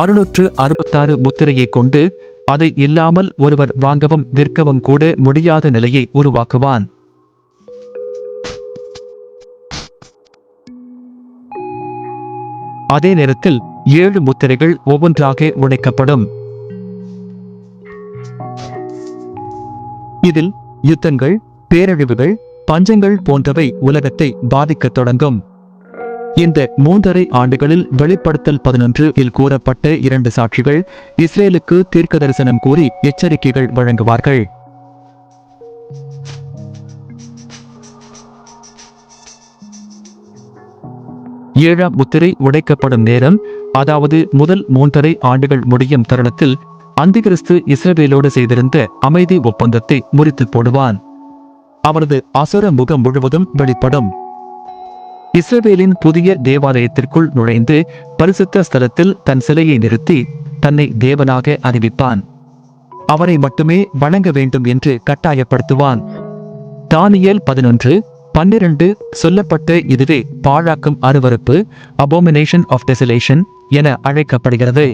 666 முத்திரையை கொண்டு அதை இல்லாமல் ஒருவர் வாங்கவும் விற்கவும் கூட முடியாத நிலையை உருவாக்குவான். அதே நேரத்தில் 7 முத்திரைகள் ஒவ்வொன்றாக உடைக்கப்படும். இதில் யுத்தங்கள், பேரழிவுகள், பஞ்சங்கள் போன்றவை உலகத்தை பாதிக்கத் தொடங்கும். இந்த 3.5 ஆண்டுகளில் வெளிப்படுத்தல் 11 இல் கூறப்பட்ட 2 சாட்சிகள் இஸ்ரேலுக்கு தீர்க்க தரிசனம் கூறி எச்சரிக்கைகள் வழங்குவார்கள். ஏழாம் முத்திரை உடைக்கப்படும் நேரம், அதாவது முதல் 3.5 ஆண்டுகள் முடியும் தருணத்தில் அந்திகிறிஸ்து இஸ்ரவேலோடு செய்திருந்த அமைதி ஒப்பந்தத்தை முறித்து போடுவான். அவரது அசுர முகம் முழுவதும் வெளிப்படும். இஸ்ரவேலின் புதிய தேவாலயத்திற்குள் நுழைந்து பரிசுத்த ஸ்தலத்தில் தன் சிலையை நிறுத்தி தன்னை தேவனாக அறிவிப்பான். அவரை மட்டுமே வணங்க வேண்டும் என்று கட்டாயப்படுத்துவான். தானியேல் 11:12 சொல்லப்பட்ட இதுவே பாழாக்கும் அருவருப்பு, அபோமினேஷன் ஆஃப் டெசலேஷன் என அழைக்கப்படுகிறது.